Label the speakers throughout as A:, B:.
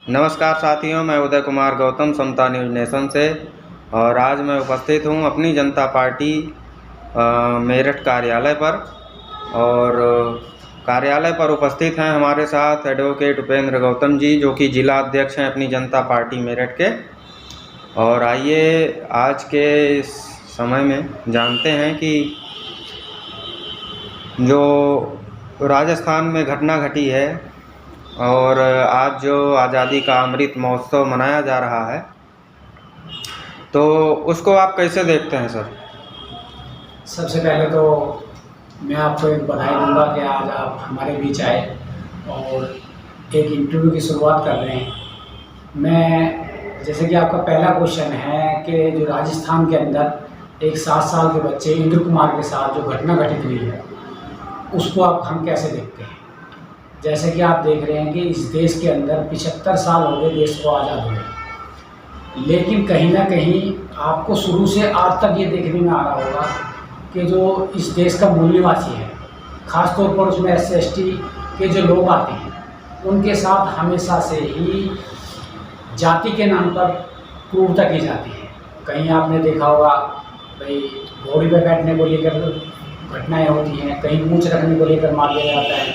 A: नमस्कार साथियों, मैं उदय कुमार गौतम समता न्यूज़ नेशन से। और आज मैं उपस्थित हूं अपनी जनता पार्टी मेरठ कार्यालय पर। और कार्यालय पर उपस्थित हैं हमारे साथ एडवोकेट उपेंद्र गौतम जी, जो कि जिला अध्यक्ष हैं अपनी जनता पार्टी मेरठ के। और आइए आज के इस समय में जानते हैं कि जो राजस्थान में घटना घटी है और आज जो आज़ादी का अमृत महोत्सव मनाया जा रहा है, तो उसको आप कैसे देखते हैं सर?
B: सबसे पहले तो मैं आपको एक बधाई दूंगा कि आज आप हमारे बीच आए और एक इंटरव्यू की शुरुआत कर रहे हैं। मैं जैसे कि आपका पहला क्वेश्चन है कि जो राजस्थान के अंदर एक 7 साल के बच्चे इंद्र कुमार के साथ जो घटना घटित हुई है, उसको हम कैसे देखते हैं। जैसे कि आप देख रहे हैं कि इस देश के अंदर 75 साल हो गए देश को आज़ाद हुए, लेकिन कहीं ना कहीं आपको शुरू से आज तक ये देखने में आ रहा होगा कि जो इस देश का मूल निवासी है, ख़ास तौर पर उसमें SC/ST के जो लोग आते हैं, उनके साथ हमेशा से ही जाति के नाम पर क्रूरता की जाती है। कहीं आपने देखा होगा भाई घोड़ी पर बैठने को लेकर घटनाएं होती हैं, कहीं मूंछ रखने को लेकर मार दिया जाता है,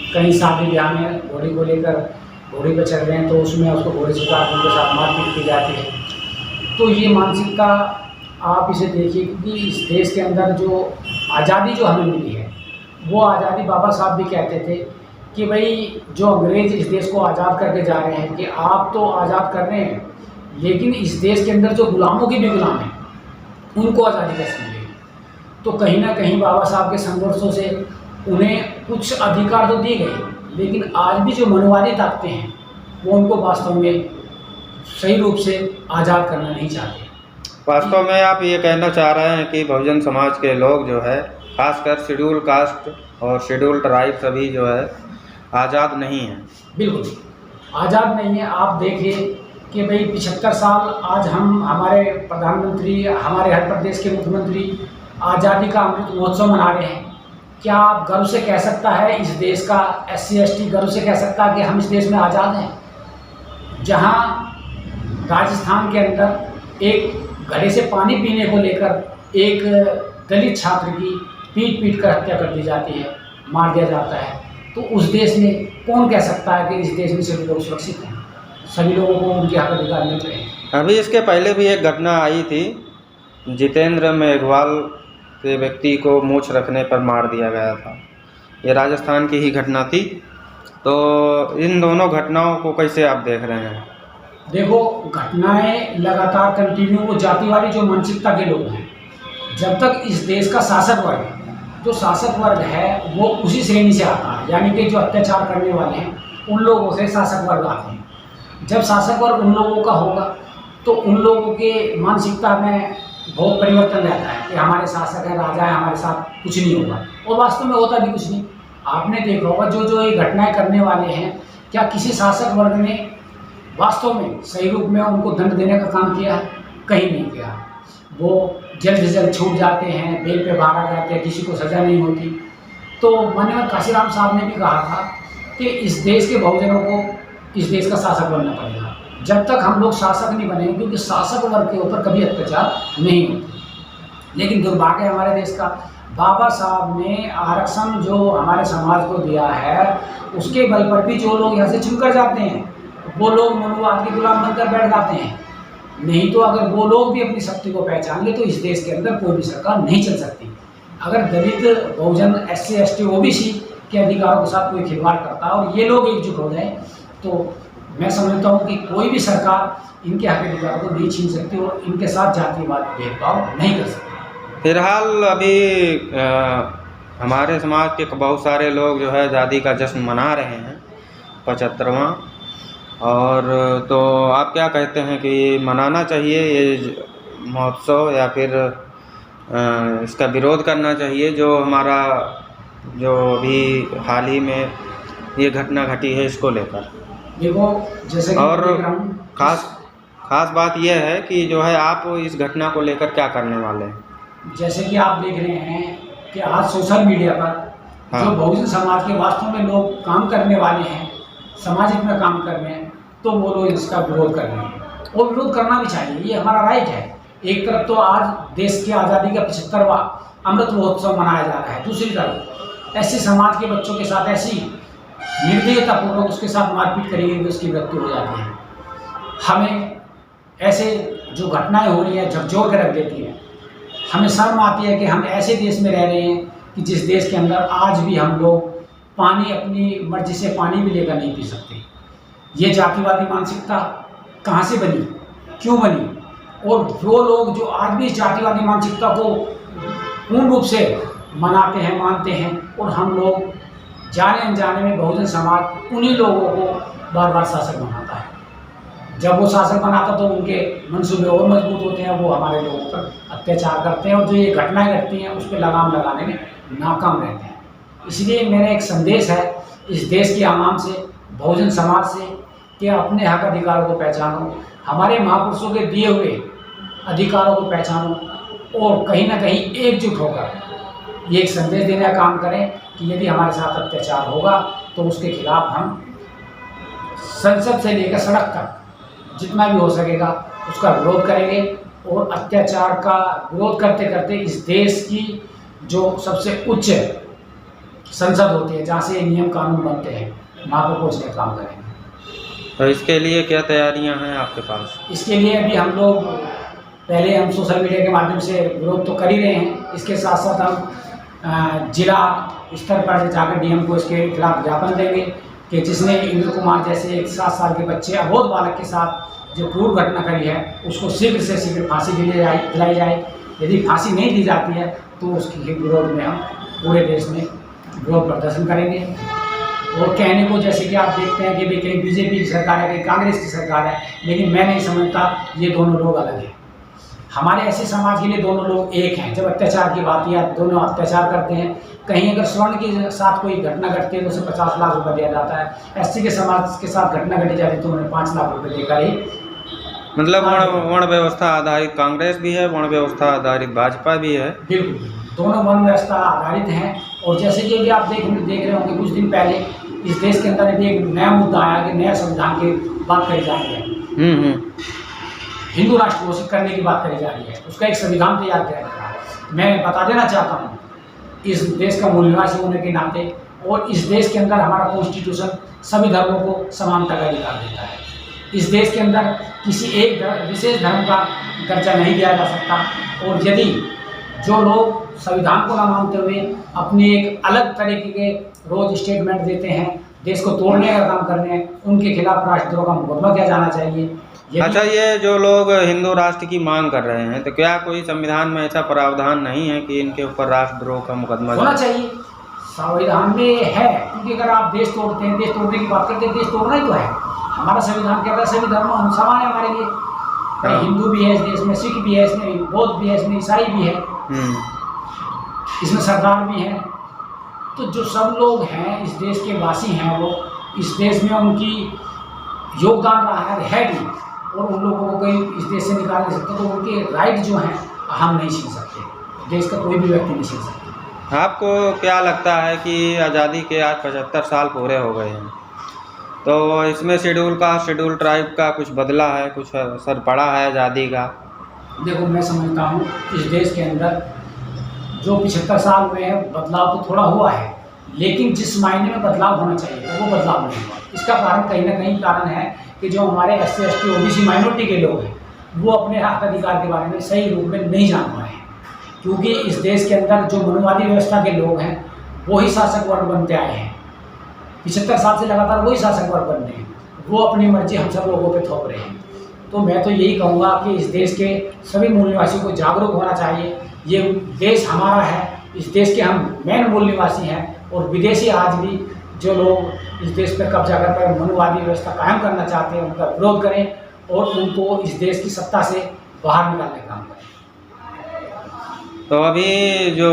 B: कहीं शादी ब्याह में घोड़ी को लेकर घोड़ी पर चढ़ रहे हैं तो उसमें उसको घोड़े से उतार उनके साथ मारपीट की जाती है। तो ये मानसिकता आप इसे देखिए, क्योंकि इस देश के अंदर जो आज़ादी जो हमें मिली है, वो आज़ादी बाबा साहब भी कहते थे कि भाई जो अंग्रेज़ इस देश को आज़ाद करके जा रहे हैं कि आप तो आज़ाद कर रहे हैं, लेकिन इस देश के अंदर जो गुलामों की भी गुलाम हैं, उनको आज़ादी कैसे मिलेगी। तो कहीं ना कहीं बाबा साहब के संघर्षों से उन्हें कुछ अधिकार तो दिए गए, लेकिन आज भी जो मनवादी ताकतें हैं वो उनको वास्तव में सही रूप से आज़ाद करना नहीं चाहते।
A: वास्तव में आप ये कहना चाह रहे हैं कि बहुजन समाज के लोग जो है, खासकर शेड्यूल कास्ट और शेड्यूल ट्राइब सभी जो है आज़ाद नहीं हैं।
B: बिल्कुल आज़ाद नहीं है। आप देखिए कि भाई 75 साल आज हम हमारे प्रधानमंत्री, हमारे हर प्रदेश के मुख्यमंत्री आज़ादी का अमृत महोत्सव मना रहे हैं। क्या आप गर्व से कह सकता है इस देश का SC/ST गर्व से कह सकता है कि हम इस देश में आज़ाद हैं? जहां राजस्थान के अंदर एक घड़े से पानी पीने को लेकर एक दलित छात्र की पीट पीट कर हत्या कर दी जाती है, मार दिया जाता है, तो उस देश में कौन कह सकता है कि इस देश में सभी लोग सुरक्षित हैं, सभी लोगों को उनके हक अधिकार मिल रहे हैं?
A: अभी इसके पहले भी एक घटना आई थी, जितेंद्र मेघवाल के व्यक्ति को मूंछ रखने पर मार दिया गया था। ये राजस्थान की ही घटना थी। तो इन दोनों घटनाओं को कैसे आप देख रहे हैं?
B: देखो, घटनाएं लगातार कंटिन्यू, वो जातिवादी जो मानसिकता के लोग हैं, जब तक इस देश का शासक वर्ग, जो शासक वर्ग है वो उसी श्रेणी से आता है, यानी कि जो अत्याचार करने वाले हैं उन लोगों से शासक वर्ग आते हैं। जब शासक वर्ग उन लोगों का होगा तो उन लोगों के मानसिकता में बहुत परिवर्तन रहता है कि हमारे शासक है, राजा है, हमारे साथ कुछ नहीं होगा, और वास्तव में होता भी कुछ नहीं। आपने देखा होगा जो ये घटनाएं करने वाले हैं, क्या किसी शासक वर्ग ने वास्तव में सही रूप में उनको दंड देने का काम किया है? कहीं नहीं किया। वो जल्द से जल्द छूट जाते हैं, बेल पे बाहर आ जाते हैं, किसी को सज़ा नहीं होती। तो माननीय काशीराम साहब ने भी कहा था कि इस देश के बहुजनों को इस देश का शासक बनना पड़ेगा। जब तक हम लोग शासक नहीं बनेंगे, क्योंकि शासक वर्ग के ऊपर कभी अत्याचार नहीं होते। लेकिन दुर्भाग्य है हमारे देश का, बाबा साहब ने आरक्षण जो हमारे समाज को दिया है, उसके बल पर भी जो लोग यहाँ से चुनकर जाते हैं वो लोग मनुवाद के गुलाम बनकर बैठ जाते हैं। नहीं तो अगर वो लोग भी अपनी शक्ति को पहचान ले तो इस देश के अंदर कोई भी सरकार नहीं चल सकती। अगर दलित, बहुजन, SC/ST, OBC के अधिकारों के साथ कोई खिलवाड़ करता है और ये लोग एकजुट हो जाए, तो मैं समझता हूँ कि कोई भी सरकार इनके हक अधिकारों को नहीं छीन सकती और इनके साथ जातिवाद भेदभाव नहीं कर सकती।
A: फिलहाल अभी हमारे समाज के बहुत सारे लोग जो है आज़ादी का जश्न मना रहे हैं, 75वां। और तो आप क्या कहते हैं कि मनाना चाहिए ये महोत्सव, या फिर इसका विरोध करना चाहिए, जो हमारा जो अभी हाल ही में ये घटना घटी है इसको लेकर?
B: देखो, जैसे कि
A: और खास बात यह है कि जो है आप इस घटना को लेकर क्या करने वाले हैं?
B: जैसे कि आप देख रहे हैं कि आज सोशल मीडिया पर जो बहुजन समाज के वास्तव में लोग काम करने वाले हैं, सामाजिक में काम कर रहे हैं, तो वो लोग इसका विरोध कर रहे हैं, और विरोध करना भी चाहिए, ये हमारा राइट है। एक तरफ तो आज देश की आज़ादी का 75वां अमृत महोत्सव मनाया जा रहा है, दूसरी तरफ ऐसे समाज के बच्चों के साथ ऐसी निर्दयतापूर्वक उसके साथ मारपीट करेंगे कि उसकी मृत्यु हो जाती है। हमें ऐसे जो घटनाएं हो रही हैं झकझोर के रख देती हैं। हमें शर्म आती है कि हम ऐसे देश में रह रहे हैं कि जिस देश के अंदर आज भी हम लोग पानी अपनी मर्जी से पानी भी लेकर नहीं पी सकते। ये जातिवादी मानसिकता कहाँ से बनी, क्यों बनी? और वो लोग जो आज भी इस जातिवादी मानसिकता को पूर्ण रूप से मनाते हैं, मानते हैं, और हम लोग जाने अनजाने में बहुजन समाज उन्हीं लोगों को बार बार शासक बनाता है। जब वो शासक बनाता तो उनके मंसूबे और मजबूत होते हैं, वो हमारे लोगों पर अत्याचार करते हैं, और जो ये घटनाएं घटती हैं उस पर लगाम लगाने में नाकाम रहते हैं। इसलिए मेरा एक संदेश है इस देश के आवाम से, बहुजन समाज से, कि अपने हक अधिकारों को पहचानो, हमारे महापुरुषों के दिए हुए अधिकारों को पहचानो, और कहीं ना कहीं एकजुट होकर ये एक संदेश देने का काम करें कि यदि हमारे साथ अत्याचार होगा तो उसके खिलाफ हम संसद से लेकर सड़क तक जितना भी हो सकेगा उसका विरोध करेंगे। और अत्याचार का विरोध करते करते इस देश की जो सबसे उच्च संसद होती है, जहाँ से नियम कानून बनते हैं, वहाँ पर पहुँचने का काम करेंगे।
A: तो इसके लिए क्या तैयारियां हैं आपके पास?
B: इसके लिए अभी हम लोग पहले हम सोशल मीडिया के माध्यम से विरोध तो कर ही रहे हैं, इसके साथ साथ हम जिला स्तर पर जाकर डीएम को इसके खिलाफ ज्ञापन देंगे कि जिसने इंद्र कुमार जैसे एक 7 साल के बच्चे अबोध बालक के साथ जो क्रूर घटना करी है उसको शीघ्र से शीघ्र फांसी दिलाई जाए। यदि फांसी नहीं दी जाती है तो उसके विरोध में हम पूरे देश में विरोध प्रदर्शन करेंगे। और कहने को जैसे कि आप देखते हैं कि भी कहीं बीजेपी की सरकार है, कहीं कांग्रेस की सरकार है, लेकिन मैं नहीं समझता ये दोनों लोग अलग हैं। हमारे ऐसे समाज के लिए दोनों लोग एक हैं। जब अत्याचार की बात या दोनों अत्याचार करते हैं, कहीं अगर स्वर्ण के साथ कोई घटना घटती है तो उसे 50 लाख रुपए दिया जाता है, एससी के समाज के साथ घटना घटी जाती है तो उन्हें 5 लाख रुपए देकर ही,
A: मतलब वर्ण व्यवस्था आधारित कांग्रेस भी है, वर्ण व्यवस्था आधारित भाजपा भी है।
B: बिल्कुल दोनों वर्ण व्यवस्था आधारित हैं। और जैसे कि अभी आप देख रहे होंगे कुछ दिन पहले इस देश के अंदर अभी एक नया मुद्दा आया कि नया संविधान की बात करी जा रही है, हिंदू राष्ट्र घोषित करने की बात करी जा रही है, उसका एक संविधान तैयार किया जा रहा है। मैं बता देना चाहता हूँ इस देश का मूल निवासी होने के नाते, और इस देश के अंदर हमारा कॉन्स्टिट्यूशन सभी धर्मों को समानता का अधिकार देता है। इस देश के अंदर किसी एक विशेष धर्म का दर्जा नहीं दिया जा सकता। और यदि जो लोग संविधान को न मानते हुए अपनी एक अलग तरीके के रोज स्टेटमेंट देते हैं, देश को तोड़ने का काम कर रहे हैं, उनके खिलाफ राष्ट्रद्रोह का मुकदमा किया जाना चाहिए।
A: अच्छा, ये जो लोग हिंदू राष्ट्र की मांग कर रहे हैं तो क्या कोई संविधान में ऐसा प्रावधान नहीं है कि इनके ऊपर राष्ट्रद्रोह का मुकदमा
B: होना चाहिए? संविधान में है, क्योंकि अगर आप देश तोड़ते हैं, देश तोड़ने की बात करते हैं, देश तोड़ना ही तो है। हमारा संविधान कहता है सभी धर्म हम समान है हमारे लिए।
A: हाँ।
B: हिंदू भी है इस देश में, सिख भी है इसमें, बौद्ध भी है इसमें, ईसाई भी है इसमें, सरदार भी है। तो जो सब लोग हैं इस देश के वासी हैं, वो इस देश में उनकी योगदान रहा है भी, और उन लोगों को कोई इस देश से निकाल नहीं सकते। तो उनके राइट जो हैं हम नहीं छीन सकते, देश का कोई भी व्यक्ति नहीं छीन सकता।
A: आपको क्या लगता है कि आज़ादी के आज 75 साल पूरे हो गए हैं, तो इसमें शेड्यूल ट्राइब का कुछ बदला है, कुछ असर पड़ा है आज़ादी का?
B: देखो, मैं समझता हूँ इस देश के अंदर जो 75 साल हुए हैं बदलाव तो थोड़ा हुआ है, लेकिन जिस मायने में बदलाव होना चाहिए वो बदलाव नहीं हुआ। इसका कारण कहीं ना कहीं कारण है कि जो हमारे SC ST OBC माइनॉरिटी के लोग हैं वो अपने हक अधिकार के बारे में सही रूप में नहीं जान पाए हैं, क्योंकि इस देश के अंदर जो मनुवादी व्यवस्था के लोग हैं वही शासक वर्ग बनते आए हैं। 75 साल से लगातार वही शासक वर्ग बन रहे हैं, वो अपनी मर्जी हम सब लोगों पे थोप रहे हैं। तो मैं तो यही कहूँगा कि इस देश के सभी मूल निवासियों को जागरूक होना चाहिए। ये देश हमारा है, इस देश के हम मेन मूल निवासी हैं, और विदेशी आज भी जो लोग इस देश पर कब्जा कर मनुवादी व्यवस्था कायम करना चाहते हैं उनका विरोध करें और उनको इस देश की सत्ता से बाहर निकालने का काम करें।
A: तो अभी जो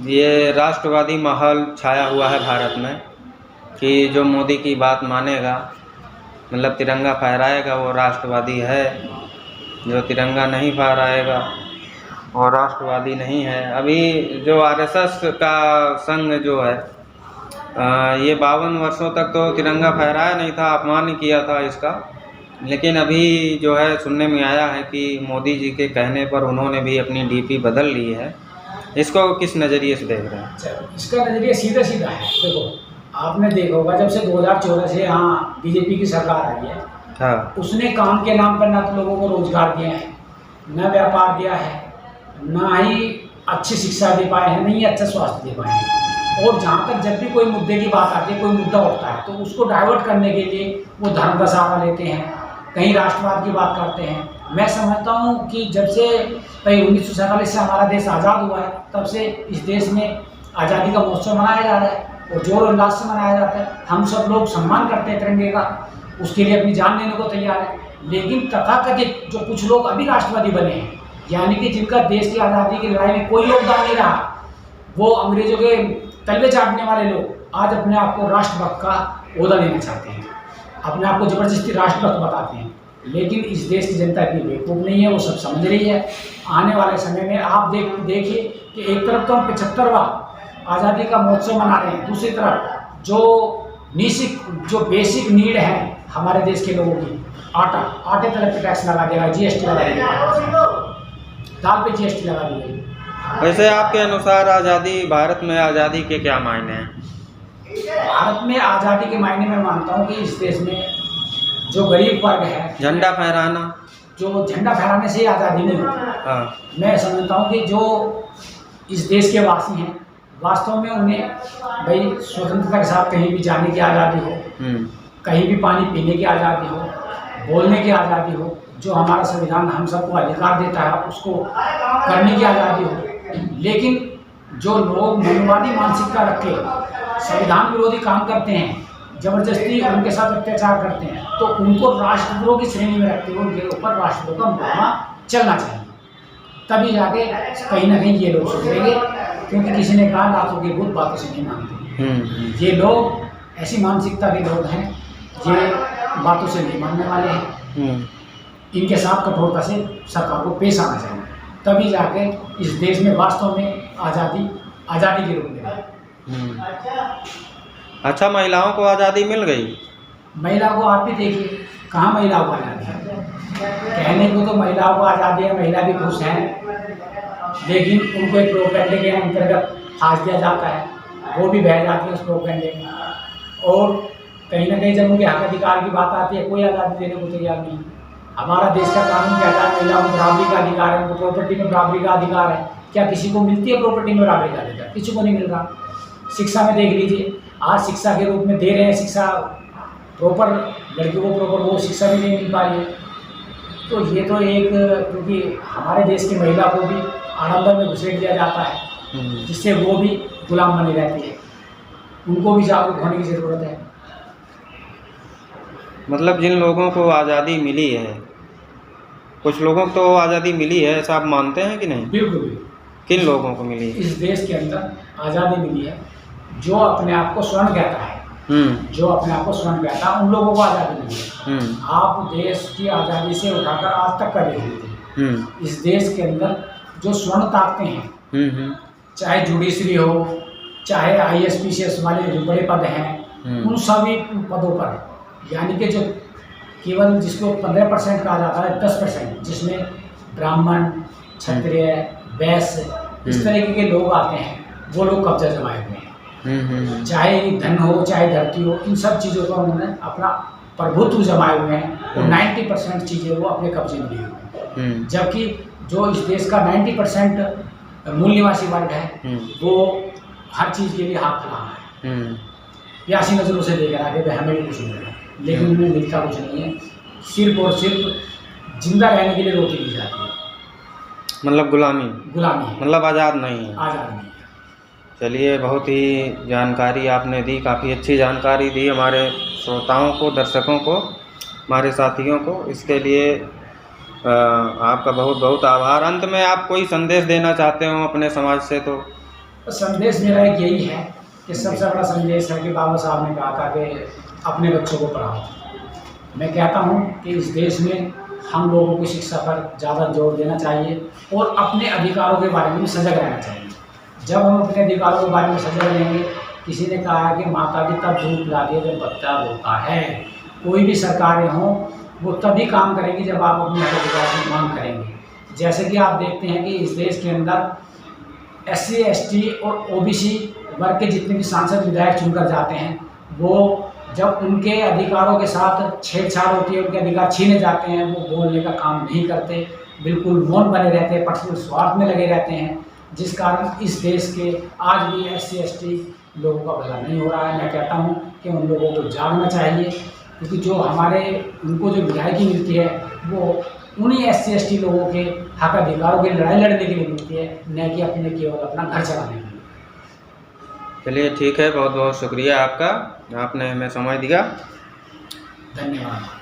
A: ये राष्ट्रवादी माहौल छाया हुआ है भारत में कि जो मोदी की बात मानेगा, मतलब तिरंगा फहराएगा, वो राष्ट्रवादी है, जो तिरंगा नहीं फहराएगा और राष्ट्रवादी नहीं है। अभी जो RSS का संघ जो है ये 52 वर्षों तक तो तिरंगा फहराया नहीं था, अपमान किया था इसका। लेकिन अभी जो है सुनने में आया है कि मोदी जी के कहने पर उन्होंने भी अपनी डीपी बदल ली है। इसको किस नज़रिए से देख रहे हैं?
B: अच्छा, इसका नज़रिया सीधा सीधा है। देखो, आपने देखा होगा जब से 2014 से यहाँ बीजेपी की सरकार आई है,
A: हाँ।
B: उसने काम के नाम पर ना तो लोगों को रोजगार दिया है, न व्यापार दिया है, ना ही अच्छी शिक्षा दे पाए हैं, नहीं ही अच्छा स्वास्थ्य दे पाए हैं। और जहाँ तक जब भी कोई मुद्दे की बात आती है, कोई मुद्दा उठता है, तो उसको डाइवर्ट करने के लिए वो धर्म का सहारा लेते हैं, कहीं राष्ट्रवाद की बात करते हैं। मैं समझता हूँ कि जब से भाई 1947 से हमारा देश आज़ाद हुआ है, तब से इस देश में आज़ादी का महोत्सव मनाया जा रहा है और जोर उल्लास से मनाया जाता है। हम सब लोग सम्मान करते हैं तिरंगे का, उसके लिए अपनी जान देने को तैयार है। लेकिन तथाकथित जो कुछ लोग अभी राष्ट्रवादी बने हैं, यानी कि जिनका देश की आज़ादी की लड़ाई में कोई योगदान नहीं रहा, वो अंग्रेजों के तलवे चाटने वाले लोग आज अपने आप को राष्ट्रभक्त का ओहदा देना चाहते हैं, अपने आप को जबरदस्ती राष्ट्रभक्त बताते हैं। लेकिन इस देश की जनता इतनी बेवकूफ़ नहीं है, वो सब समझ रही है। आने वाले समय में आप देखिए कि एक तरफ तो हम 75वां आज़ादी का महोत्सव मना रहे हैं, दूसरी तरफ जो बेसिक नीड है हमारे देश के लोगों की, आटे तक पे टैक्स लगा दिया, जीएसटी लगा दिया, दाल पे जीएसटी लगा दी गई।
A: वैसे आपके अनुसार भारत में आज़ादी के क्या मायने हैं?
B: भारत में आज़ादी के मायने में मानता हूँ कि इस देश में जो गरीब वर्ग है,
A: झंडा फहराना,
B: जो झंडा फहराने से ही आज़ादी नहीं होती।
A: हाँ।
B: मैं समझता हूँ कि जो इस देश के वासी हैं, वास्तव में उन्हें भाई स्वतंत्रता के साथ कहीं भी जाने की आज़ादी हो, कहीं भी पानी पीने की आज़ादी हो, बोलने की आज़ादी हो, जो हमारा संविधान हम सबको अधिकार देता है उसको करने की आज़ादी हो। लेकिन जो लोग मनवादी मानसिकता रख के संविधान विरोधी काम करते हैं, जबरदस्ती उनके साथ अत्याचार करते हैं, तो उनको राष्ट्रद्रोह की श्रेणी में रखते हुए उनके ऊपर राष्ट्रद्रोह का मुकदमा चलना चाहिए। तभी जाके कहीं ना कहीं ये लोग सुधरेंगे, क्योंकि किसी ने कहा लातों के भूत बातों से नहीं मानते। ये लोग ऐसी मानसिकता के लोग हैं, ये बातों से नहीं मानने वाले हैं। इनके साथ कठोरता से सरकार को पेश आना चाहिए, तभी जाके इस देश में वास्तव में आज़ादी के रूप में।
A: अच्छा, महिलाओं को आज़ादी मिल गई?
B: महिला को आप भी देखिए, कहाँ महिलाओं को आज़ादी है? कहने को तो महिलाओं को आज़ादी है, महिला भी खुश हैं, लेकिन उनको एक प्रोपेगेंडे के अंतर्गत फांस दिया जाता है, वो भी बह जाती है उस प्रोपेगेंडे में। और कहीं ना कहीं जब उनके हक अधिकार की बात आती है, कोई आज़ादी देने को तैयार नहीं। हमारा देश का कानून कहता है महिलाओं को बराबरी का अधिकार है, उनको प्रॉपर्टी में बराबरी का अधिकार है। क्या किसी को मिलती है प्रॉपर्टी में बराबरी का अधिकार? किसी को नहीं मिल रहा। शिक्षा में देख लीजिए, आज शिक्षा के रूप में दे रहे हैं शिक्षा प्रॉपर, लड़कियों को प्रॉपर वो शिक्षा भी नहीं मिल पा रही है। तो ये तो एक, क्योंकि हमारे देश की महिला को भी आडंबर में घुसेड़ दिया जाता है, जिससे वो भी गुलाम बनी रहती है। उनको भी जागरूक होने की ज़रूरत है।
A: मतलब जिन लोगों को आज़ादी मिली है, कुछ लोगों को तो आज़ादी मिली है, ऐसा आप मानते हैं कि नहीं?
B: बिल्कुल।
A: किन लोगों को मिली है?
B: इस देश के अंदर आज़ादी मिली है जो अपने आप को स्वर्ण कहता है, जो अपने आप को स्वर्ण कहता है, उन लोगों को आज़ादी मिली है। आप देश की आज़ादी से उठाकर आज तक कर रहे थे। इस देश के अंदर जो स्वर्ण ताकतें हैं, चाहे जुडिशरी हो, चाहे ISPCS वाले जो बड़े पद हैं, उन सभी पदों पर, यानी कि जो केवल जिसको 15% कहा जाता है, 10% जिसमें ब्राह्मण, क्षत्रिय, वैश्य, इस तरीके के लोग आते हैं, वो लोग कब्जा जमाए हुए हैं। चाहे धन हो, चाहे धरती हो, इन सब चीज़ों का उन्होंने अपना प्रभुत्व जमाए हुए हैं और 90% चीज़ें वो अपने कब्जे में लिए हुए हैं। जबकि जो इस देश का 90% मूल निवासी वर्ग है, वो हर चीज़ के लिए हाथ फैला रहा है, प्यासी नज़रों से देख रहा है कि हमें भी कुछ मिल रहा है, लेकिन उन्हें मिलता कुछ नहीं है। सिर्फ और सिर्फ जिंदा रहने के लिए रोटी दी जाती है।
A: मतलब गुलामी
B: है,
A: मतलब आज़ाद नहीं है।
B: आज़ाद नहीं है।
A: चलिए, बहुत ही जानकारी आपने दी, काफ़ी अच्छी जानकारी दी हमारे श्रोताओं को, दर्शकों को, हमारे साथियों को। इसके लिए आपका बहुत बहुत आभार। अंत में आप कोई संदेश देना चाहते हो अपने समाज से? तो
B: संदेश मेरा एक यही है कि सबसे बड़ा संदेश है कि बाबा साहब ने कहा था कि अपने बच्चों को पढ़ाओ। मैं कहता हूँ कि इस देश में हम लोगों को शिक्षा पर ज़्यादा जोर देना चाहिए और अपने अधिकारों के बारे में सजग रहना चाहिए। जब हम अपने अधिकारों के बारे में सजग रहेंगे किसी ने कहा है कि माता भी तब दूध पिलाती है जब बच्चा रोता है। कोई भी सरकारें हों वो तभी काम करेंगी जब आप अपने हक अधिकार की मांग करेंगे। जैसे कि आप देखते हैं कि इस देश के अंदर SC ST और OBC वर्ग के जितने भी सांसद विधायक चुनकर जाते हैं, वो जब उनके अधिकारों के साथ छेड़छाड़ होती है, उनके अधिकार छीने जाते हैं, वो बोलने का काम नहीं करते, बिल्कुल मौन बने रहते हैं, पर्सनल स्वार्थ में लगे रहते हैं, जिस कारण इस देश के आज भी SC ST लोगों का भला नहीं हो रहा है। मैं कहता हूँ कि उन लोगों को जागना चाहिए, क्योंकि जो उनको जो विधायकी मिलती है वो उन्हीं SC ST लोगों के हक अधिकारों की लड़ाई लड़ने के लिए मिलती है, न कि अपने केवल अपना घर चलाने के लिए।
A: चलिए ठीक है, बहुत बहुत शुक्रिया आपका, आपने हमें समय दिया।
B: धन्यवाद।